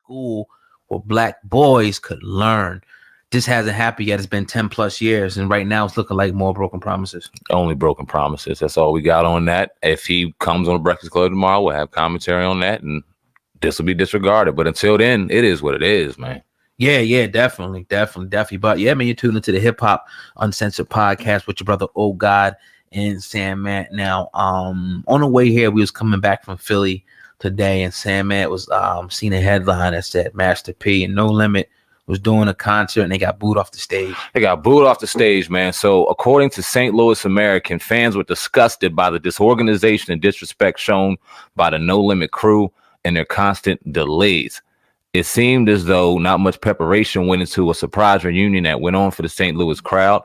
school where black boys could learn. This hasn't happened yet. It's been 10 plus years, and right now it's looking like more broken promises. Only broken promises. That's all we got on that. If he comes on the Breakfast Club tomorrow, we'll have commentary on that, and this will be disregarded. But until then, it is what it is, man. Yeah, definitely. But yeah, man, you're tuned into the Hip Hop Uncensored podcast with your brother God and SamAnt. Now, on the way here, we was coming back from Philly today, and SamAnt was seen a headline that said Master P and No Limit was doing a concert and they got booed off the stage. They got booed off the stage, man. So according to St. Louis American, fans were disgusted by the disorganization and disrespect shown by the No Limit crew and their constant delays. It seemed as though not much preparation went into a surprise reunion that went on for the St. Louis crowd,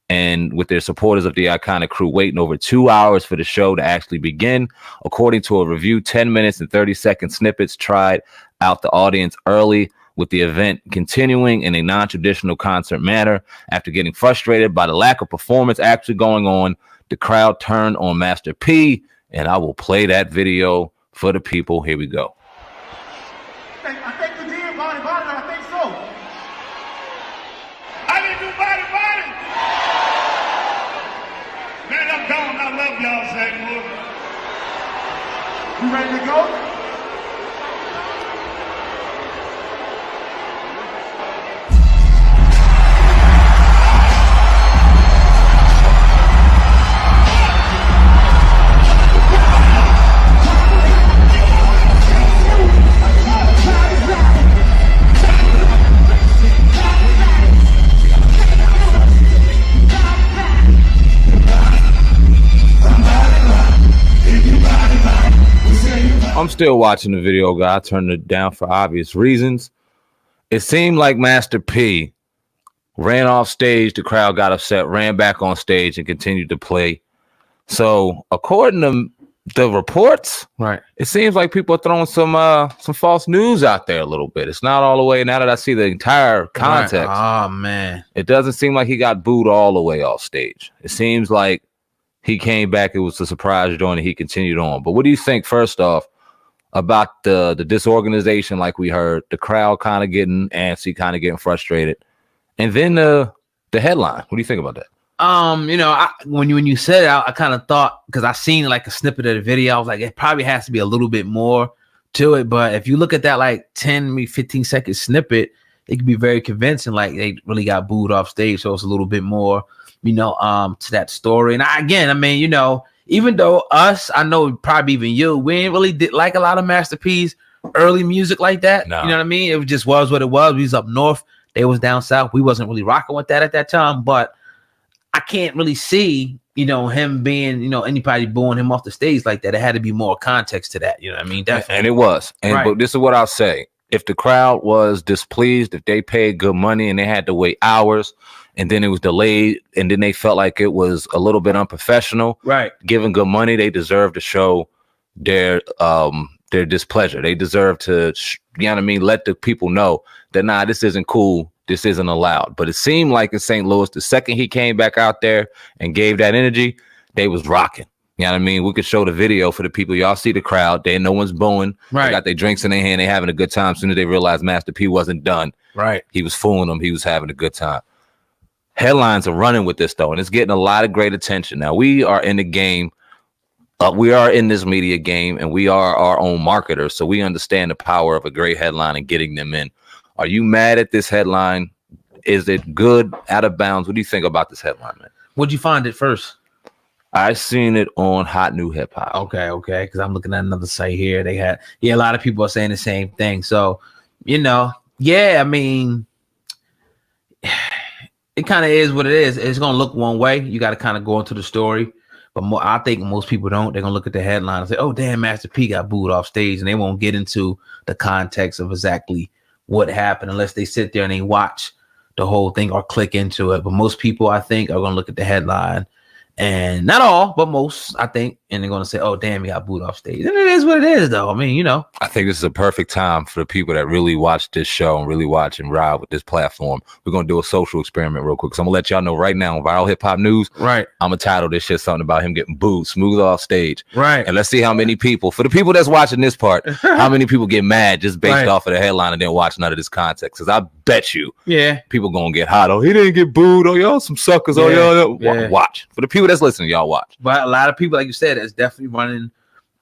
and with their supporters of the iconic crew waiting over 2 hours for the show to actually begin. According to a review, 10 minutes and 30-second snippets tried out the audience early, with the event continuing in a non-traditional concert manner. After getting frustrated by the lack of performance actually going on, the crowd turned on Master P, and I will play that video for the people. Here we go. I think we did body, I think so. I didn't do body. Man, I'm gone. I love y'all, St. Louis. You ready to go? I'm still watching the video, guy. I turned it down for obvious reasons. It seemed like Master P ran off stage. The crowd got upset, ran back on stage, and continued to play. So, according to the reports, right, it seems like people are throwing some false news out there a little bit. It's not all the way. Now that I see the entire context, right. Oh man, it doesn't seem like he got booed all the way off stage. It seems like he came back. It was a surprise joint, and he continued on. But what do you think, first off, about the disorganization? Like we heard, the crowd kind of getting antsy, kind of getting frustrated, and then the headline. What do you think about that? When you said it, I kind of thought, because I seen like a snippet of the video, I was like, it probably has to be a little bit more to it. But if you look at that like 10, maybe 15-second snippet, it could be very convincing. Like they really got booed off stage, so it's a little bit more, to that story. And even though I know probably even you, we ain't really did like a lot of Master P's early music like that. No. You know what I mean? It just was what it was. We was up north, they was down south. We wasn't really rocking with that at that time, but I can't really see, him being, anybody booing him off the stage like that. It had to be more context to that. You know what I mean? Definitely. And it was. Right. But this is what I'll say. If the crowd was displeased, if they paid good money and they had to wait hours, and then it was delayed, and then they felt like it was a little bit unprofessional, right? Given good money, they deserve to show their displeasure. They deserve to, let the people know that, this isn't cool. This isn't allowed. But it seemed like in St. Louis, the second he came back out there and gave that energy, they was rocking. You know what I mean? We could show the video for the people. Y'all see the crowd. No one's booing. Right. They got their drinks in their hand. They having a good time. As soon as they realized Master P wasn't done, right? He was fooling them. He was having a good time. Headlines are running with this, though, and it's getting a lot of great attention. Now, we are in the game. We are in this media game, and we are our own marketers, so we understand the power of a great headline and getting them in. Are you mad at this headline? Is it good, out of bounds? What do you think about this headline, man? What'd you find it first? I seen it on Hot New Hip Hop. Okay. Because I'm looking at another site here. They had, a lot of people are saying the same thing. So, I mean, it kind of is what it is. It's going to look one way. You got to kind of go into the story. But I think most people don't. They're going to look at the headline and say, oh, damn, Master P got booed off stage. And they won't get into the context of exactly what happened unless they sit there and they watch the whole thing or click into it. But most people, I think, are going to look at the headline And not all, but most, I think. And they're going to say, oh, damn, he got booed off stage. And it is what it is, though. I mean, you know. I think this is a perfect time for the people that really watch this show and really watch and ride with this platform. We're going to do a social experiment real quick. So I'm going to let y'all know right now on Viral Hip Hop News. Right. I'm going to title this shit something about him getting booed smooth off stage. Right. And let's see how many people, for the people that's watching this part, how many people get mad just based off of the headline and didn't watch none of this context. Because I bet you people going to get hot. Oh, he didn't get booed. Oh, y'all some suckers. Oh, y'all. Watch. For the people that's listening, y'all watch. But a lot of people, like you said, it's definitely running,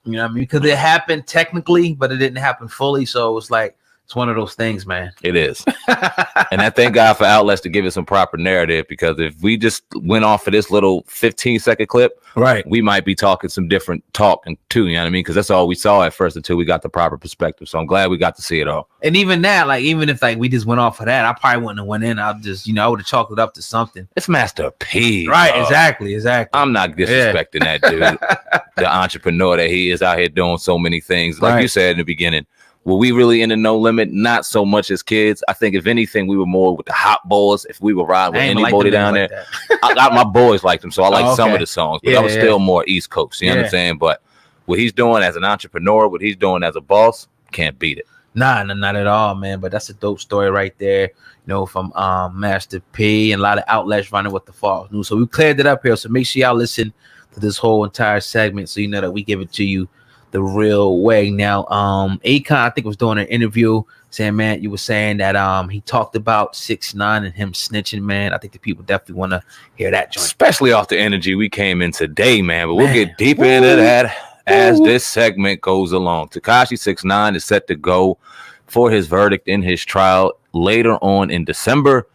you know what I mean? Because it happened technically, but it didn't happen fully. So it's like, it's one of those things, man. It is. And I thank God for outlets to give it some proper narrative, because if we just went off of this little 15-second clip, we might be talking some different talking too, you know what I mean? Because that's all we saw at first until we got the proper perspective. So I'm glad we got to see it all. And even that, like, even if like we just went off of that, I probably wouldn't have went in. I'll just, you know, I would have chalked it up to something. It's Master P. Right, exactly. I'm not disrespecting that dude. The entrepreneur that he is out here doing so many things. Like you said in the beginning, were we really into No Limit? Not so much as kids. I think if anything, we were more with the hot boys. If we were riding with anybody down there, my boys liked him, so I liked some of the songs. But I was still more East Coast. You know what I'm saying? But what he's doing as an entrepreneur, what he's doing as a boss, can't beat it. Nah, not at all, man. But that's a dope story right there. You know, from Master P and a lot of outlets running with the false news. So we cleared it up here. So make sure y'all listen to this whole entire segment, so you know that we give it to you the real way. Now, Akon, I think, was doing an interview saying, man, you were saying that he talked about 6ix9ine and him snitching, man. I think the people definitely want to hear that joint. Especially off the energy we came in today, man. But we'll get deeper into that as this segment goes along. Tekashi 6ix9ine is set to go for his verdict in his trial later on in December.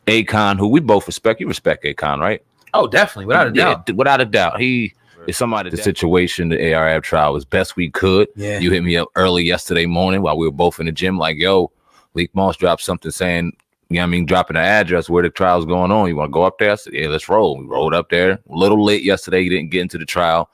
Akon, who we both respect, you respect Akon, right? Oh, definitely, without a doubt. Yeah, without a doubt. He is somebody. The situation, the ARAB trial, as best we could. Yeah. You hit me up early yesterday morning while we were both in the gym, like, yo, Leak Moss dropped something saying, you know what I mean, dropping the address where the trial's going on. You want to go up there? I said, yeah, let's roll. We rolled up there. A little late yesterday. He didn't get into the trial.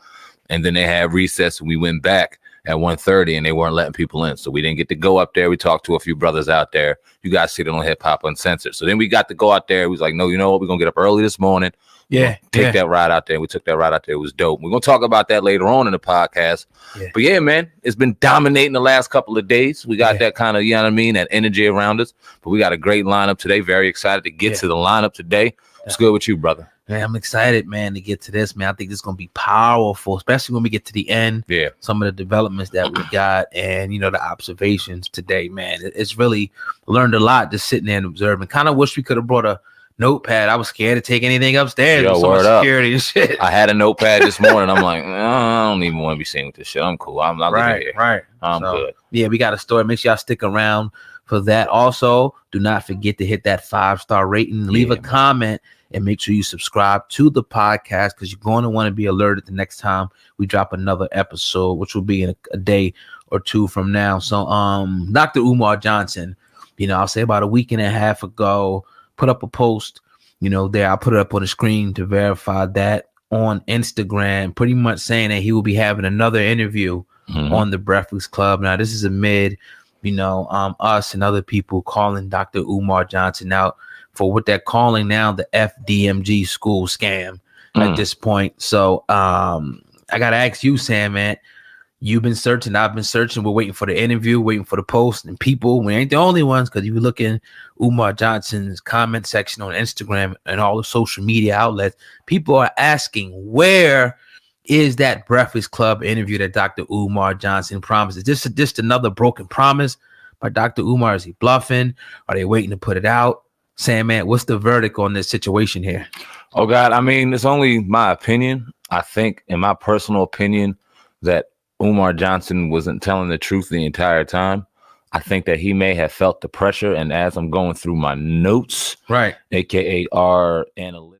And then they had recess and we went back at 1:30 and they weren't letting people in. So we didn't get to go up there. We talked to a few brothers out there. You guys see it on Hip Hop Uncensored. So then we got to go out there. We was like, no, you know what? We're going to get up early this morning. Take that ride out there. We took that ride out there. It was dope. We're going to talk about that later on in the podcast. But yeah, man, it's been dominating the last couple of days. We got that kind of, you know what I mean, that energy around us. But we got a great lineup today. Very excited to get to the lineup today. What's good with you, brother? Man, I'm excited, man, to get to this, man. I think this is going to be powerful, especially when we get to the end. Yeah. Some of the developments that we got and, you know, the observations today, man. It's really learned a lot just sitting there and observing. Kind of wish we could have brought a notepad. I was scared to take anything upstairs. Yo, with so much security and shit. I had a notepad this morning. I'm like, I don't even want to be seen with this shit. I'm cool. I'm not right. I'm good. Yeah, we got a story. Make sure y'all stick around for that. Also, do not forget to hit that 5-star rating. Leave a comment. And make sure you subscribe to the podcast, because you're going to want to be alerted the next time we drop another episode, which will be in a day or two from now. So Dr. Umar Johnson, you know, I'll say about a week and a half ago, put up a post, you know, there. I'll put it up on the screen to verify that on Instagram, pretty much saying that he will be having another interview on the Breakfast Club. Now, this is amid, you know, us and other people calling Dr. Umar Johnson out for what they're calling now the FDMG school scam at this point. So I got to ask you, Sam, man, you've been searching, I've been searching. We're waiting for the interview, waiting for the post, and people, we ain't the only ones, because if you look in Umar Johnson's comment section on Instagram and all the social media outlets, people are asking, where is that Breakfast Club interview that Dr. Umar Johnson promised? Is this just another broken promise by Dr. Umar? Is he bluffing? Are they waiting to put it out? SamAnt, what's the verdict on this situation here? Oh, God. I mean, it's only my opinion. I think, in my personal opinion, that Umar Johnson wasn't telling the truth the entire time. I think that he may have felt the pressure. And as I'm going through my notes, aka our analytics,